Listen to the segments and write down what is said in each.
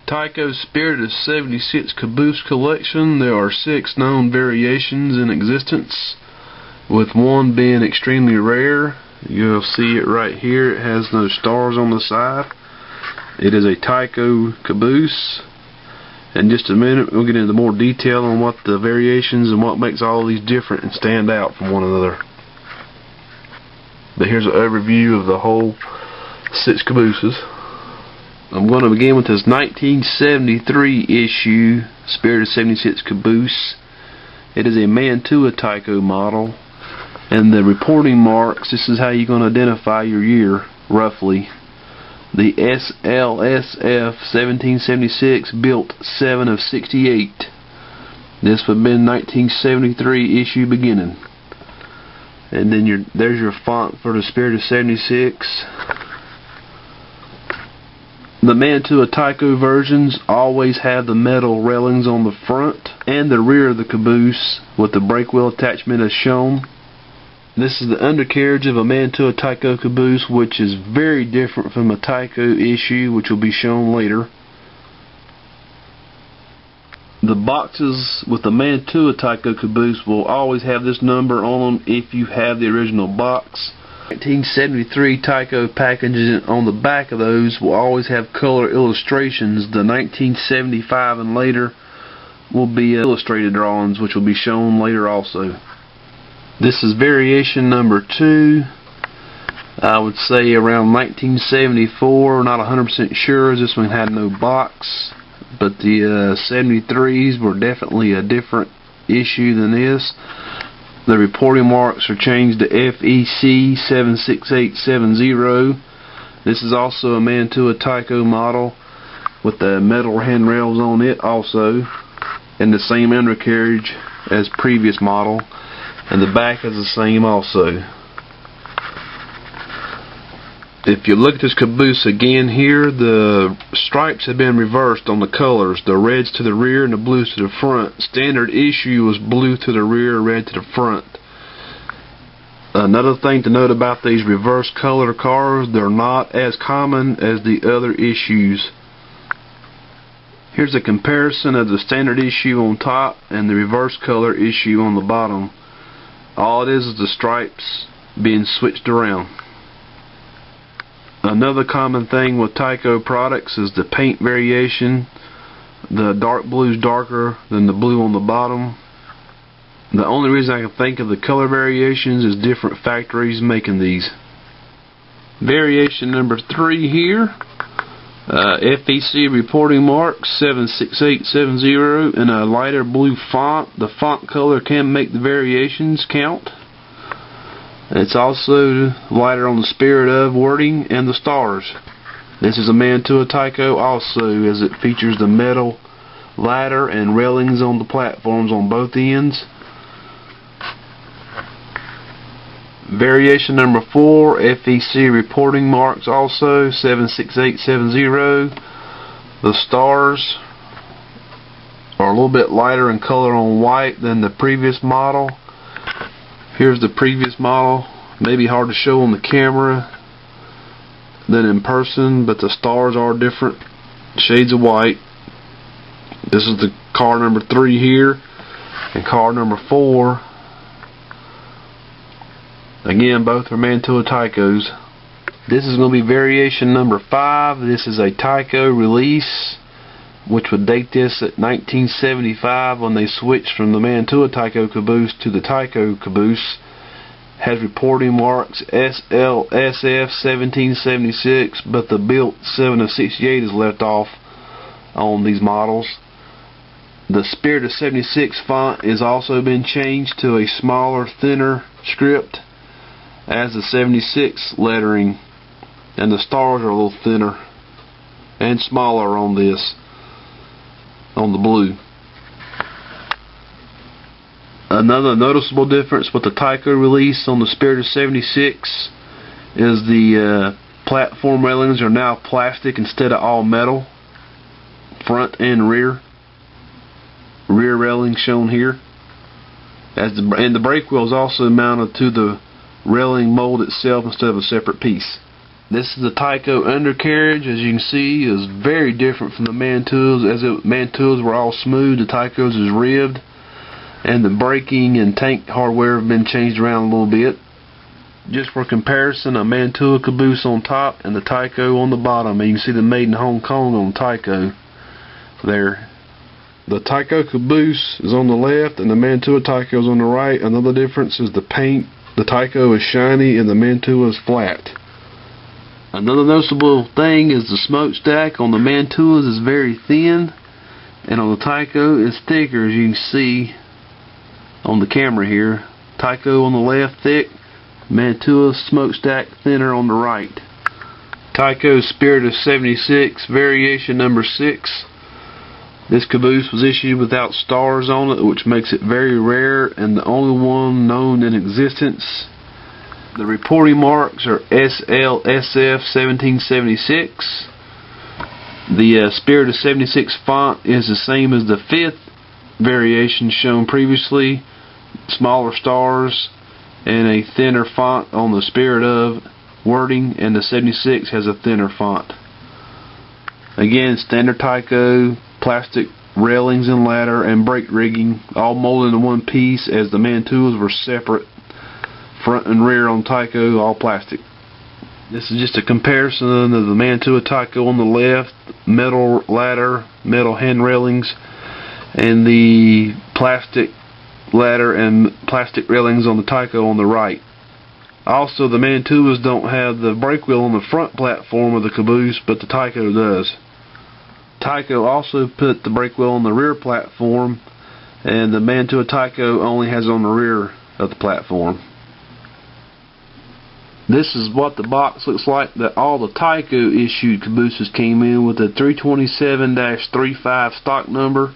Tyco Spirit of 76 Caboose collection. There are 6 known variations in existence, with one being extremely rare. You'll see it right here. It has no stars on the side. It is a Tyco Caboose. In just a minute we'll get into more detail on what the variations and what makes all these different and stand out from one another. But here's an overview of the whole 6 cabooses. I'm going to begin with this 1973 issue Spirit of 76 Caboose. It is a Mantua Tyco model, and the reporting marks, this is how you're going to identify your year roughly. The SLSF 1776 built 7 of 68. This would have been 1973 issue beginning. And then there's your font for the Spirit of 76. The Mantua Tyco versions always have the metal railings on the front and the rear of the caboose with the brake wheel attachment as shown. This is the undercarriage of a Mantua Tyco caboose, which is very different from a Tyco issue, which will be shown later. The boxes with the Mantua Tyco caboose will always have this number on them if you have the original box. 1973 Tyco packages on the back of those will always have color illustrations. The 1975 and later will be illustrated drawings, which will be shown later also. This is variation number 2. I would say around 1974, not 100% sure, as this one had no box, but the 73s were definitely a different issue than this. The reporting marks are changed to FEC 76870. This is also a Mantua Tyco model with the metal handrails on it also, and the same undercarriage as previous model, and the back is the same also. If you look at this caboose again here, the stripes have been reversed on the colors. The reds to the rear and the blues to the front. Standard issue was blue to the rear, red to the front. Another thing to note about these reverse color cars, they're not as common as the other issues. Here's a comparison of the standard issue on top and the reverse color issue on the bottom. All it is the stripes being switched around. Another common thing with Tyco products is the paint variation. The dark blue is darker than the blue on the bottom. The only reason I can think of the color variations is different factories making these. Variation number 3 here. FEC reporting mark 76870 in a lighter blue font. The font color can make the variations count. It's also lighter on the Spirit of wording and the stars. This is a Mantua Tyco also, as it features the metal ladder and railings on the platforms on both ends. Variation number 4, FEC reporting marks also 76870. The stars are a little bit lighter in color on white than the previous model. Here's the previous model. Maybe hard to show on the camera than in person, but the stars are different shades of white. This is the car number 3 here, and car number 4. Again, both are Mantua Tycos. This is going to be variation number 5. This is a Tyco release, which would date this at 1975 when they switched from the Mantua Tyco caboose to the Tyco caboose. Has reporting marks SLSF 1776, but the built 7 of 68 is left off on these models. The Spirit of 76 font has also been changed to a smaller, thinner script as the 76 lettering, and the stars are a little thinner and smaller on this, on the blue. Another noticeable difference with the Tyco release on the Spirit of 76 is the platform railings are now plastic instead of all metal, front and rear. Rear railing shown here, and the brake wheel is also mounted to the railing mold itself instead of a separate piece. This is the Tyco undercarriage. As you can see, is very different from the Mantuas. As the Mantuas were all smooth, the Tycos is ribbed, and the braking and tank hardware have been changed around a little bit. Just for comparison, a Mantua caboose on top and the Tyco on the bottom. And you can see the Made in Hong Kong on Tyco there. The Tyco caboose is on the left and the Mantua Tyco is on the right. Another difference is the paint. The Tyco is shiny and the Mantua is flat. Another noticeable thing is the smokestack on the Mantuas is very thin, and on the Tyco is thicker, as you can see on the camera here. Tyco on the left thick, Mantua smokestack thinner on the right. Tyco Spirit of 76 variation number 6. This caboose was issued without stars on it, which makes it very rare and the only one known in existence. The reporting marks are SLSF 1776. The Spirit of 76 font is the same as the 5th variation shown previously. Smaller stars and a thinner font on the Spirit of wording, and the 76 has a thinner font. Again, standard Tyco, plastic railings and ladder and brake rigging, all molded into one piece, as the Mantuas were separate. Front and rear on Tyco, all plastic. This is just a comparison of the Mantua Tyco on the left, metal ladder, metal hand railings, and the plastic ladder and plastic railings on the Tyco on the right. Also, the Mantuas don't have the brake wheel on the front platform of the caboose, but the Tyco does. Tyco also put the brake wheel on the rear platform, and the Mantua Tyco only has it on the rear of the platform. This is what the box looks like that all the Tyco issued cabooses came in with, a 327-35 stock number.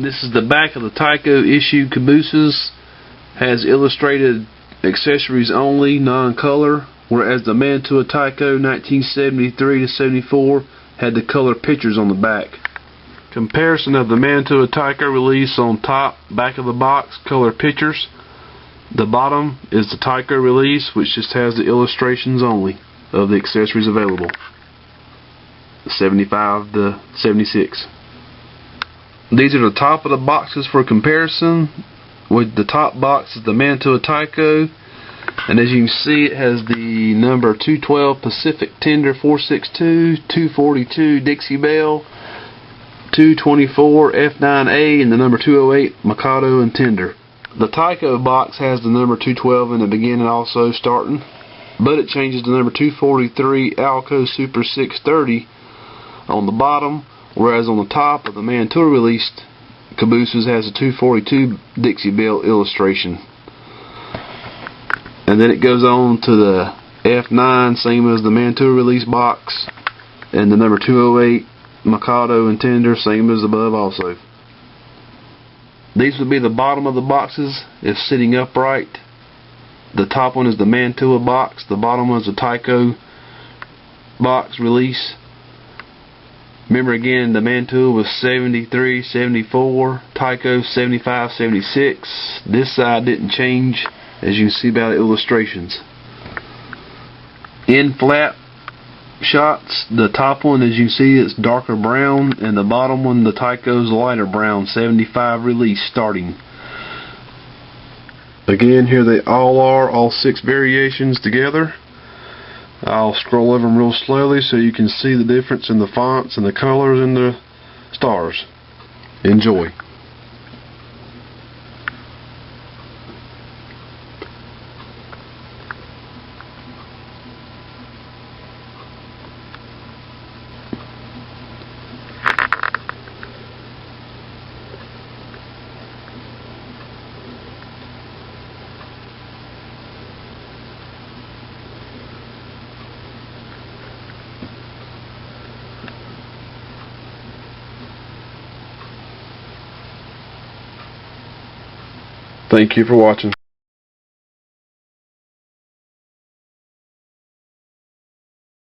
This is the back of the Tyco issued cabooses. Has illustrated accessories only, non-color, whereas the Mantua Tyco 1973-74 had the color pictures on the back. Comparison of the Mantua Tyco release on top, back of the box, color pictures. The bottom is the Tyco release, which just has the illustrations only of the accessories available. The 75 to 76. These are the top of the boxes for comparison. With the top box is the Mantua Tyco, and as you can see, it has the number 212 Pacific Tender 462, 242 Dixie Bell, 224 F9A, and the number 208 Mikado and Tender. The Tyco box has the number 212 in the beginning also starting, but it changes to number 243 Alco Super 630 on the bottom, whereas on the top of the Mantua released cabooses has a 242 Dixie Bell illustration. And then it goes on to the F9, same as the Mantua release box, and the number 208 Mikado and Tender, same as above also. These would be the bottom of the boxes if sitting upright. The top one is the Mantua box, the bottom one is the Tyco box release. Remember again, the Mantua was 73, 74, Tyco 75, 76. This side didn't change, as you can see by the illustrations. In flap shots, the top one, as you see, it's darker brown, and the bottom one, the Tyco's lighter brown, 75 release starting. Again, here they all are, all 6 variations together. I'll scroll over them real slowly so you can see the difference in the fonts and the colors and the stars. Enjoy. Thank you for watching.